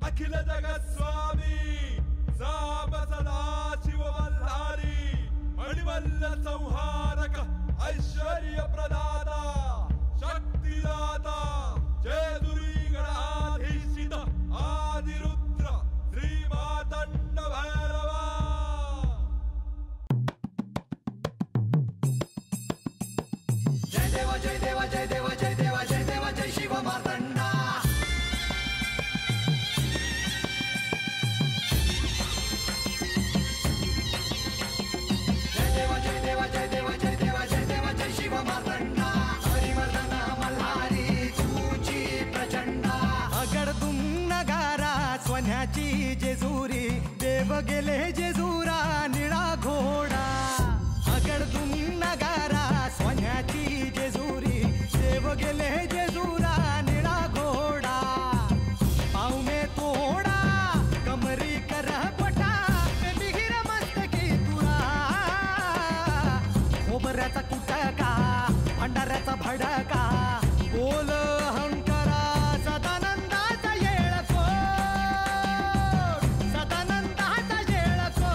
अखिल जगत स्वामी साम सदा शिव मल्हारी मणिमल्ल संहारक ऐश्वर्य प्रदाता शक्तिदाता जय दुरी गणाधीशित आदिरुद्र श्री मातंड भैरवा। जय देवा जय देवा जय देवा जय देवा जय देवा जय शिव मातंडा। जय देवा जय देवा जय देवा जय देवा जय देवा जय शिव मातंडा। हरिवर्धन मल्हारी तुझी प्रचंडा। अगडदुम नगारा सोन्याची जेजुरी देव गेले जेजुरा निळा घोडा। अगडदुम नगारा सोन्याची जेजुरी देव गेले जेजुरा निळा घोडा। पाव में तोडा कमरी कर पटा मिहिर मस्तकी तुरा। खोबऱ्याचा कुटका भंडाऱ्याचा भडका बोल अहंकारा सदानंदाचा येळकोट। सदानंदाचा येळकोट।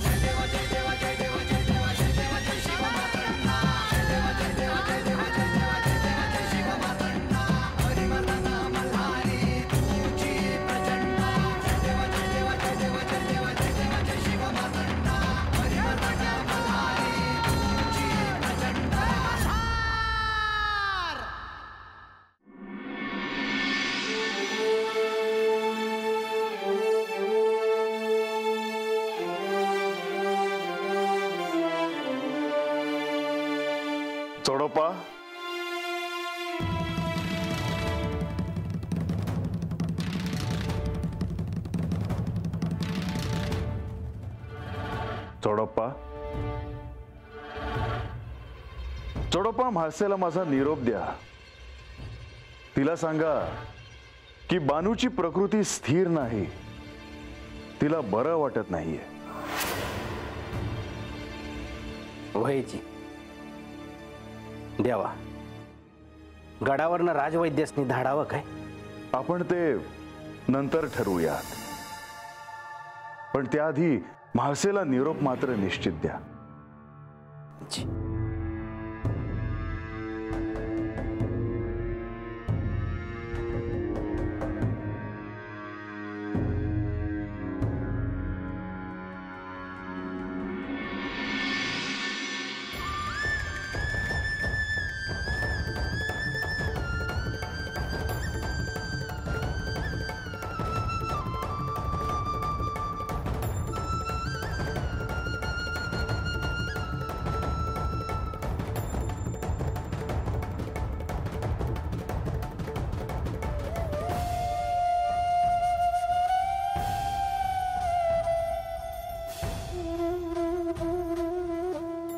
जय देवा जय देवा जय देवा जय देवा जय देवा जय शिव मातंडा। जय देवा जय देवा जय देवा जय देवा जय देवा जय शिव मातंडा। हरिवर्धन मल्हारी तुझी प्रचंडा। जय देवा जय देवा जय देवा जय देवा जय देवा जय शिव मातंडा। हरिवर्धन मल्हारी तुझी प्रचंडा। चोडोपा चोडोपा चोडोपा म्हासेला माझा निरोप द्या। तिला सांगा की बानूची प्रकृती स्थिर नाही, तिला बरं वाटत नाहीये। व्हायची देवा गडावरनं राजवैद्यसनी धाडावं काय? आपण ते नंतर ठरवूयात, पण त्याआधी म्हासेला निरोप मात्र निश्चित द्या। जी.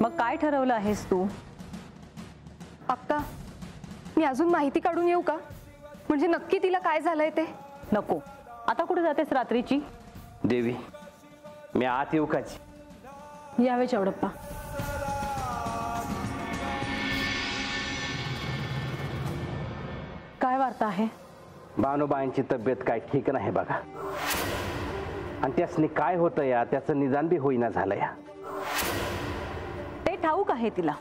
मग काय ठरवलं आहेस तू? अक्का, मी अजून माहिती काढून येऊ का? म्हणजे नक्की तिला काय झालंय ते? नको, आता कुठे जातेस रात्रीची? देवी मी आत येऊ काची? यावे चौडप्पा। काय वार्ता आहे? बानूबाईंची तब्येत काय ठीक नाही बघा, आणि त्यासनी काय होतं या त्याचं निदान बी होईना झालं या। ते ठाऊक आहे तिला,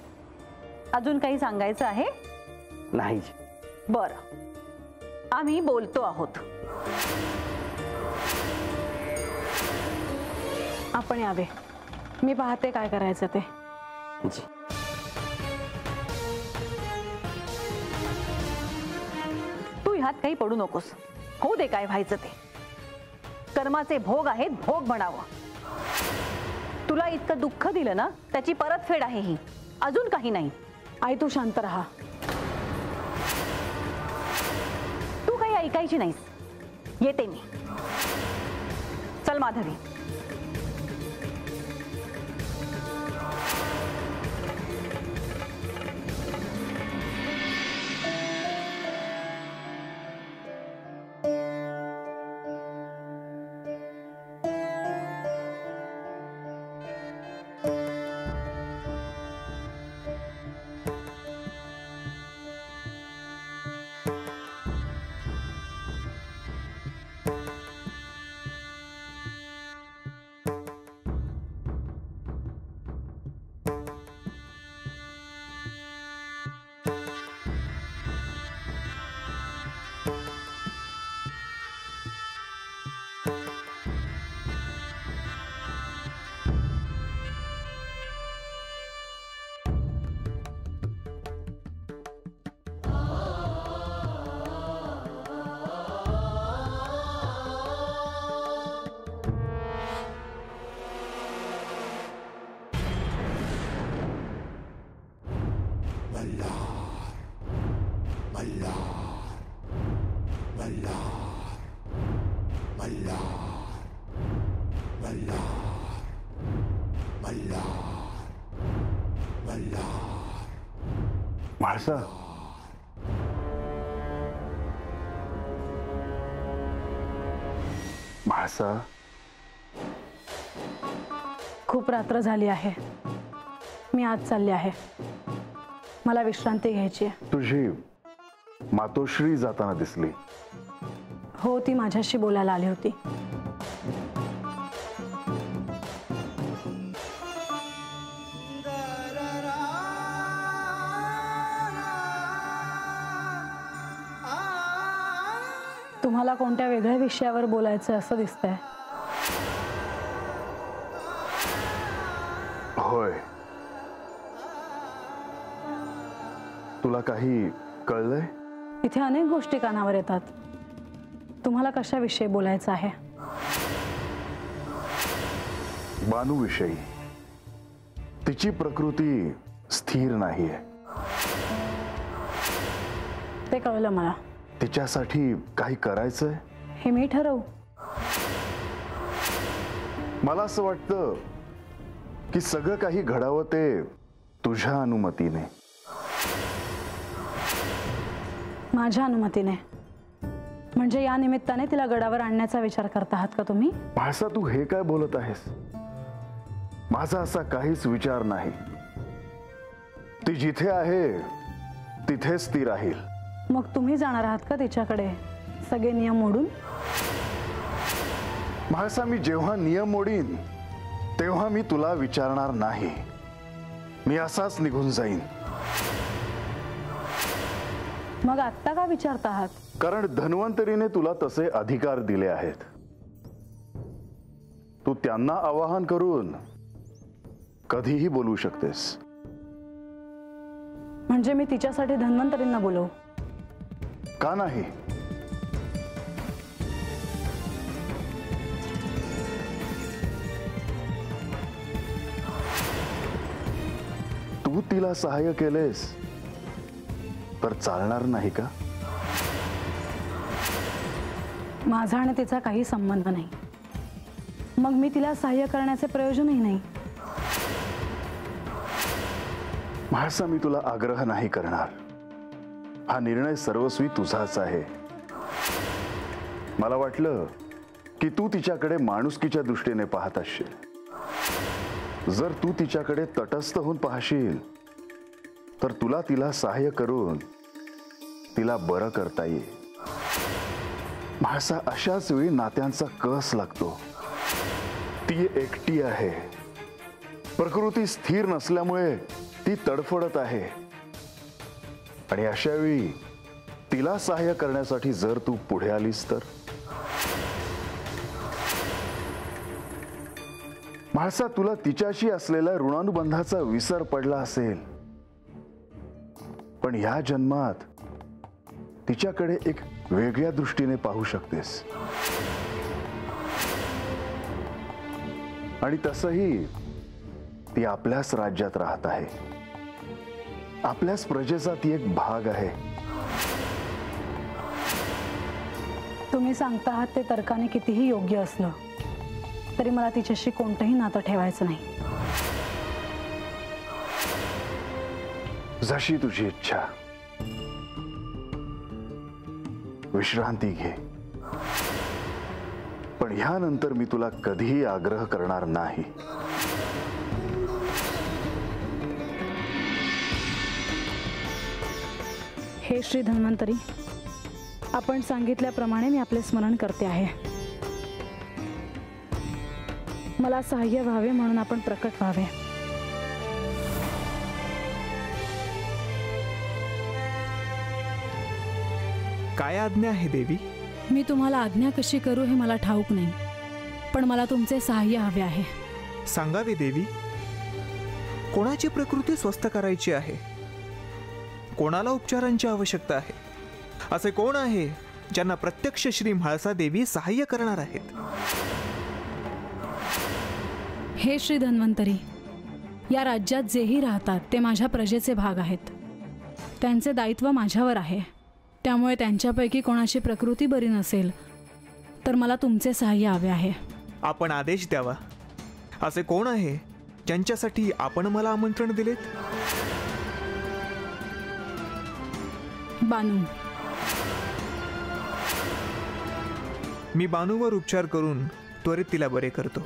अजून काही सांगायचं आहे? नाही। बरं, आम्ही बोलतो आहोत। आपण यावे, मी पाहते काय करायचं ते। जी. तू ह्यात काही पडू नकोस, होऊ दे काय व्हायचं ते। कर्माचे भोग आहेत, भोग म्हणावं। तुला इतकं दुःख दिलं ना, त्याची परतफेड आहे ही, अजून काही नाही। आई तू शांत राहा, तू काही ऐकायची नाहीस। येते मी। चल माधवी। म्हाळसा, म्हाळसा, खूप रात्र झाली आहे. मी आज चालले आहे. मला विश्रांती घ्यायची आहे. तुझी मातोश्री जाताना दिसली. हो, ती माझ्याशी बोलायला आली होती. तुम्हाला कोणत्या वेगळ्या विषयावर बोलायचं असं दिसतंय. होय, तुला काही कळलंय? इथे अनेक गोष्टी कानावर येतात. तुम्हाला कशाविषयी बोलायचं आहे? बानूविषयी. तिची प्रकृती स्थिर नाहीये. ते कळलं मला. तिच्यासाठी काही करायचंय हे मी ठरवू. मला असं वाटतं की सगळं काही घडावं ते तुझ्या अनुमतीने. माझ्या अनुमतीने? म्हणजे या निमित्ताने तिला गडावर आणण्याचा विचार करत आहात का तुम्ही? म्हाळसा, तू हे काय बोलत आहेस? माझा असा काहीच विचार नाही. ती जिथे आहे तिथेच ती राहील. मग तुम्ही जाणार आहात का तिच्याकडे सगळे नियम मोडून? म्हाळसा, मी जेव्हा नियम मोडीन तेव्हा मी तुला विचारणार नाही. मी असाच निघून जाईन. मग आत्ता का विचारता आहात? कारण धन्वंतरीने तुला तसे अधिकार दिले आहेत. तू त्यांना आवाहन करून कधीही बोलू शकतेस. म्हणजे मी तिच्यासाठी धन्वंतरींना बोलवू? का नाही? तू तिला सहाय्य केलेस तर चालणार नाही का? माझा आणि तिचा काही संबंध नाही. मग मी तिला सहाय्य करण्याचे प्रयोजनही नाही. म्हाळसा, मी तुला आग्रह नाही करणार. हा निर्णय सर्वस्वी तुझाच आहे. मला वाटलं की तू तिच्याकडे माणुसकीच्या दृष्टीने पाहत असशील. जर तू तिच्याकडे तटस्थ होऊन पाहशील तर तुला तिला सहाय्य करून तिला बरं करता येईल. म्हाळसा, अशाच वेळी नात्यांचा कस लागतो. ती एकटी आहे. प्रकृती स्थिर नसल्यामुळे ती तडफडत आहे. आणि अशा वेळी तिला सहाय्य करण्यासाठी जर तू पुढे आलीस तर? म्हाळसा, तुला तिच्याशी असलेल्या ऋणानुबंधाचा विसर पडला असेल, पण ह्या जन्मात तिच्याकडे एक वेगळ्या दृष्टीने पाहू शकतेस. आणि तसंही ती आपल्याच राज्यात राहत आहे. आपल्याच प्रजेचा ती एक भाग आहे. तुम्ही सांगता आहात ते तर्काने कितीही योग्य असलं तरी मला तिच्याशी कोणतंही नातं ठेवायचं नाही. जशी तुझी इच्छा. विश्रांती घे. पण ह्यानंतर मी तुला कधीही आग्रह करणार नाही. हे श्री धन्वंतरी, आपण सांगितल्याप्रमाणे मी आपले स्मरण करते आहे. मला सहाय्य व्हावे म्हणून आपण प्रकट व्हावे. काय आज्ञा आहे देवी? मी तुम्हाला आज्ञा कशी करू हे मला ठाऊक नाही, पण मला तुमचे सहाय्य हवे आहे. सांगावे देवी. कोणाची प्रकृती स्वस्थ करायची आहे? कोणाला उपचारांची आवश्यकता आहे? असे कोण आहे ज्यांना प्रत्यक्ष श्री म्हाळसा देवी सहाय्य करणार आहेत? हे श्री धन्वंतरी, या राज्यात जेही राहतात ते माझ्या प्रजेचे भाग आहेत. त्यांचे दायित्व माझ्यावर आहे. त्यामुळे त्यांच्यापैकी कोणाची प्रकृती बरी नसेल तर मला तुमचे सहाय्य हवे आहे. आपण आदेश द्यावा. असे कोण आहे ज्यांच्यासाठी आपण मला आमंत्रण दिलेत? बानू. मी बानूवर उपचार करून त्वरित तिला बरे करतो.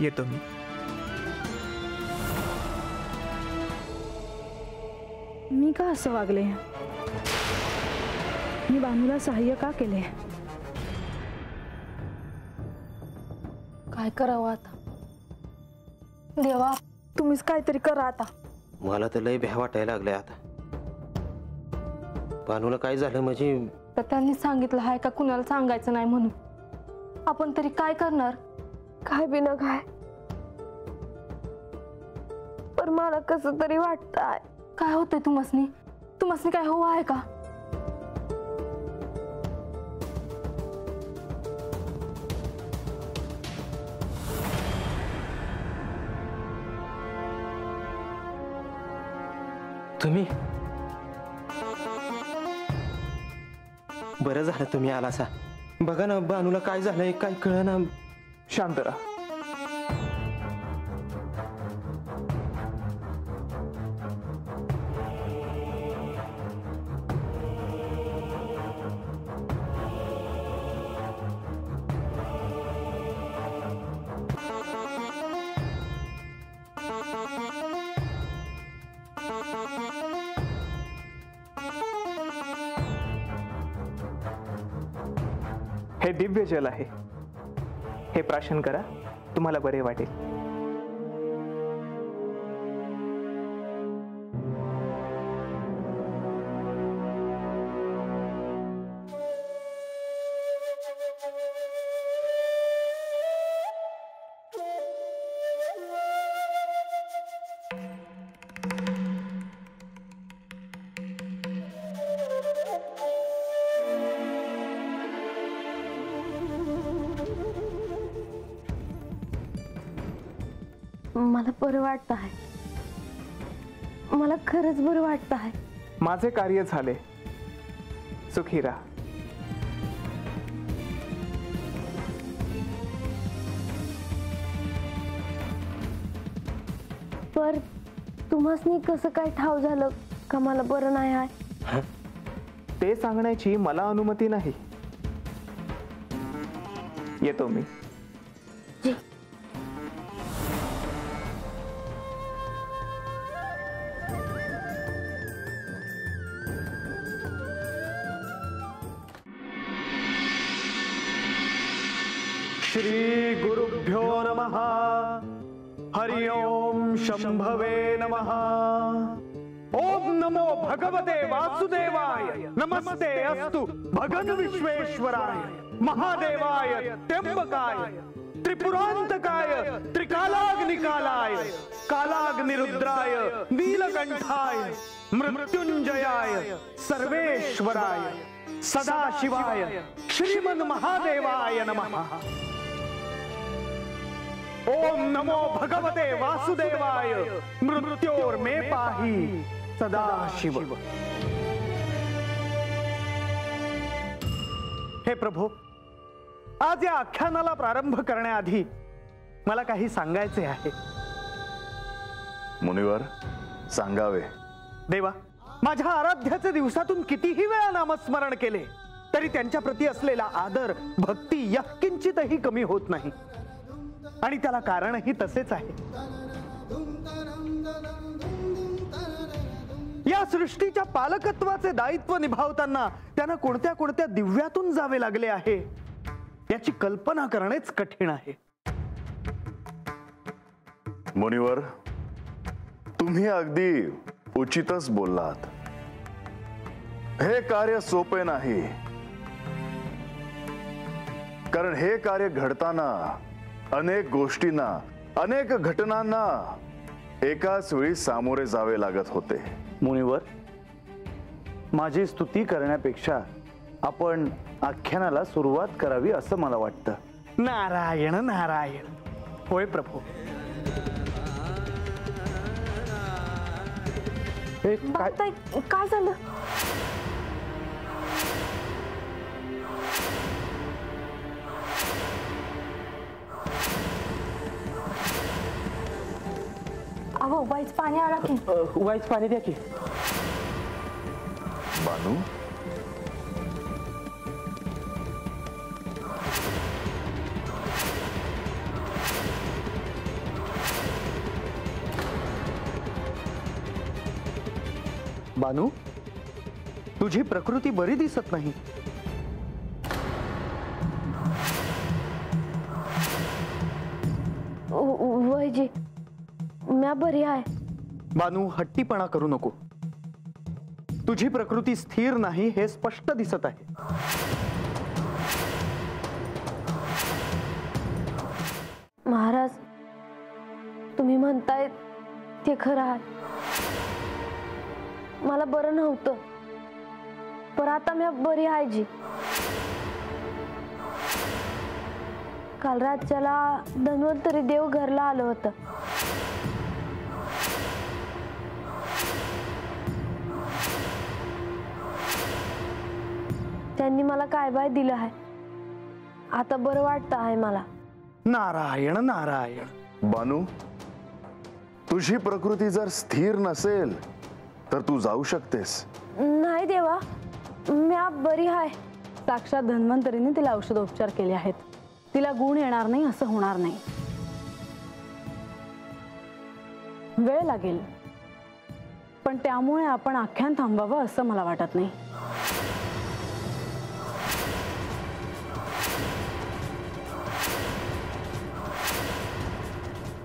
येतो मी. मी का असं वागले? मी बानूला सहाय्य का केले? काय करावं आता? देवा, तुम्हीच काहीतरी करा आता. मला तर लय भ्या वाटायला लागलाय आता. बानूला काय झालं म्हणजे? तर त्यांनी सांगितलं आहे का कुणाला सांगायचं नाही म्हणून. आपण तरी काय करणार? काय बिना काय. पण मला कसं तरी वाटतंय. काय होतंय तुम्हासनी? तुम्हासनी काय हो आहे का? तुम्ही बरं झालं तुम्ही आलासा. बघा ना बानूला काय झालंय काय कळना. शांत राहा. हे दिव्य जल आहे. हे प्राशन करा, तुम्हाला बरे वाटेल. मला बरं वाटत आहे. मला खरंच बरं वाटत आहे. माझे कार्य झाले. सुखी राहा. पर तुम्हासनी कसं काय ठाव झालं का मला बरं नाही आहे? ते सांगण्याची मला अनुमती नाही. येतो मी. श्री गुरुभ्यो नमः. हरि ओम शंभवे नमः. ओम नमो भगवते वासुदेवाय. नमस्ते अस्तु भगन विश्वेश्वराय. महादेवाय त्र्यंबकाय त्रिपुरांतकाय त्रिकालाग्निकालाय कालाग्निरुद्राय नीलकंठाय मृत्युंजयाय सर्वेश्वराय सदाशिवाय श्रीमन महादेवाय नमः. ओम नमो भगवते वासुदेवाय. मृत्योर्मे पाहि सदाशिव. हे प्रभू, आज या आख्यानाला प्रारंभ करण्याआधी मला काही सांगायचे आहे. मुनिवर, सांगावे. देवा, माझ्या आराध्याचे दिवसातून कितीही वेळा नामस्मरण केले तरी त्यांच्या प्रती असलेला आदर भक्ती यत्किंचितही कमी होत नाही. आणि त्याला कारणही तसेच आहे. या सृष्टीच्या पालकत्वाचे दायित्व निभावताना त्यांना कोणत्या कोणत्या दिव्यातून जावे लागले आहे याची कल्पना करणेच कठीण आहे. मुनिवर, तुम्ही अगदी उचितच बोललात. हे कार्य सोपे नाही, कारण हे कार्य घडताना अनेक गोष्टींना, अनेक घटनांना एकाच वेळी सामोरे जावे लागत होते. मुनिवर, माझी स्तुती करण्यापेक्षा आपण आख्यानाला सुरुवात करावी असं मला वाटतं. नारायण नारायण. होय प्रभू. काय झालं? हो वाईच पाणी आणा की. वाईच पाणी द्या की. बानू, बानू, तुझी प्रकृती बरी दिसत नाही. वयजी म्या बरी आहे. बानू, हट्टीपणा करू नको. तुझी प्रकृती स्थिर नाही हे स्पष्ट दिसत आहे. महाराज, तुम्ही म्हणताय ते खरं आहे. मला बरं नव्हतं, पण आता मी बरी आहे जी. काल रातच्याला धन्वंतरी देव घरला आलं होतं. त्यांनी मला काय बाय दिलं आहे. आता बरं वाटतं आहे मला. नारायण नारायण. बानू, तुझी प्रकृती जर स्थिर नसेल तर तू जाऊ शकतेस. नाही देवा, म्या बरी आहे. साक्षात धन्वंतरीने तिला औषधोपचार केले आहेत. तिला गुण येणार नाही असं होणार नाही. वेळ लागेल, पण त्यामुळे आपण आख्यान थांबावं असं मला वाटत नाही.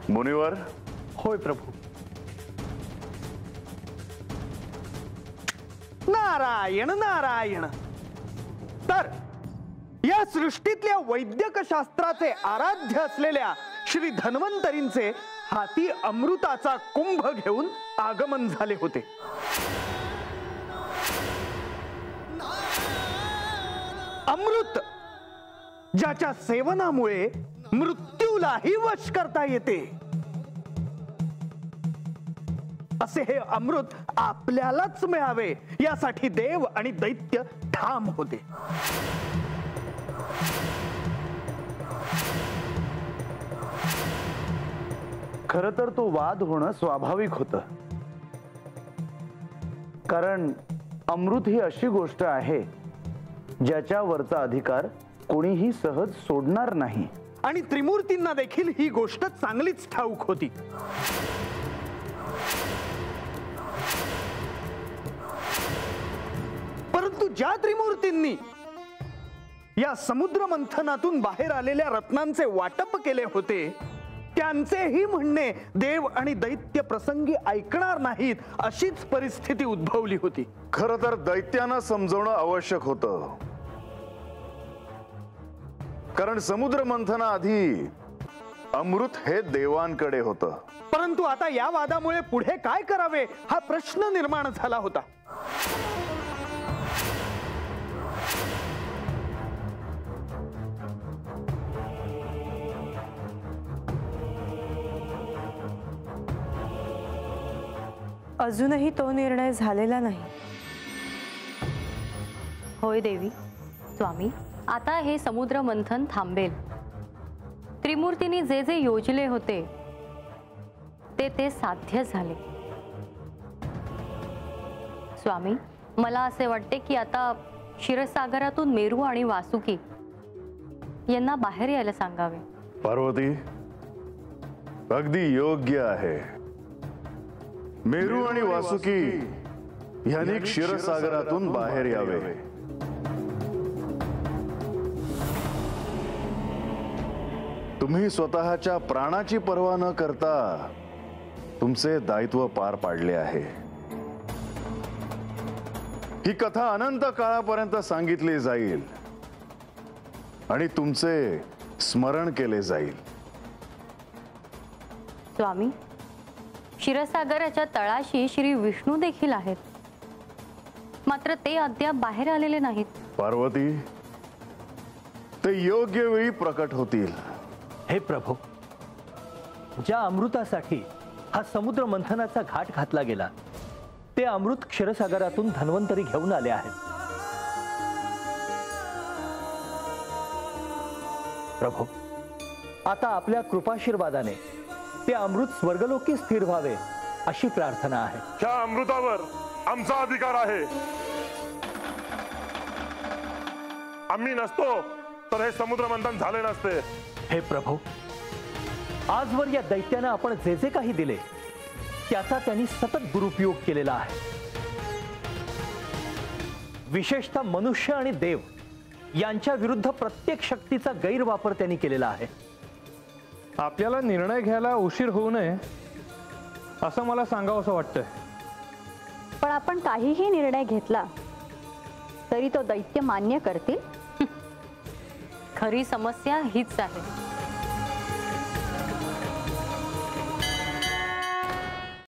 मुनिवर. होय प्रभू. नारायण नारायण. तर या सृष्टीतल्या वैद्यक शास्त्राचे आराध्य असलेल्या श्री धन्वंतरींचे हाती अमृताचा कुंभ घेऊन आगमन झाले होते. अमृत ज्याच्या सेवनामुळे मृत्यूलाही वश करता येते, असे हे अमृत आपल्यालाच मिळावे यासाठी देव आणि दैत्य ठाम होते. खरं तर तो वाद होणं स्वाभाविक होतं, कारण अमृत ही अशी गोष्ट आहे ज्याच्यावरचा अधिकार कोणीही सहज सोडणार नाही. आणि त्रिमूर्तींना देखील ही गोष्ट चांगलीच ठाऊक होती. परंतु ज्या त्रिमूर्तींनी या समुद्र मंथनातून बाहेर आलेल्या रत्नांचे वाटप केले होते, त्यांचेही म्हणणे देव आणि दैत्य प्रसंगी ऐकणार नाहीत अशीच परिस्थिती उद्भवली होती. खरं तर दैत्यांना समजवणं आवश्यक होतं, कारण समुद्र मंथनाआधी अमृत हे देवांकडे होतं. परंतु आता या वादामुळे पुढे काय करावे हा प्रश्न निर्माण झाला होता. अजूनही तो निर्णय झालेला नाही. होय देवी. स्वामी, आता हे समुद्र मंथन थांबेल. त्रिमूर्तींनी जे जे योजले होते ते साध्य झाले. स्वामी, मला असे वाटते की आता क्षीरसागरातून मेरू आणि वासुकी यांना बाहेर यायला सांगावे. पार्वती, अगदी योग्य आहे. मेरू आणि वासुकी यांनी क्षीरसागरातून बाहेर यावे. तुम्ही स्वतःच्या प्राणाची पर्वा न करता तुमचे दायित्व पार पाडले आहे. ही कथा अनंत काळापर्यंत सांगितली जाईल आणि तुमचे स्मरण केले जाईल. स्वामी, क्षीरसागराच्या तळाशी श्री विष्णू देखील आहेत, मात्र ते अद्याप बाहेर आलेले नाहीत. पार्वती, ते योग्य वेळी प्रकट होतील. हे प्रभू, ज्या अमृतासाठी हा समुद्र मंथनाचा घाट घातला गेला ते अमृत क्षीरसागरातून धन्वंतरी घेऊन आले आहेत. प्रभू, आता आपल्या कृपाशीर्वादाने ते अमृत स्वर्गलोकी स्थिर व्हावे अशी प्रार्थना आहे. ह्या अमृतावर आमचा अधिकार आहे. आम्ही नसतो तर हे समुद्र मंथन झाले नसते. हे प्रभू, आजवर या दैत्यानं आपण जे जे काही दिले त्याचा त्यांनी सतत दुरुपयोग केलेला आहे. विशेषतः मनुष्य आणि देव यांच्या विरुद्ध प्रत्येक शक्तीचा गैरवापर त्यांनी केलेला आहे. आपल्याला निर्णय घ्यायला उशीर होऊ नये असं मला सांगावंसं वाटतंय. पण आपण काहीही निर्णय घेतला तरी तो दैत्य मान्य करतील? खरी समस्या हीच आहे.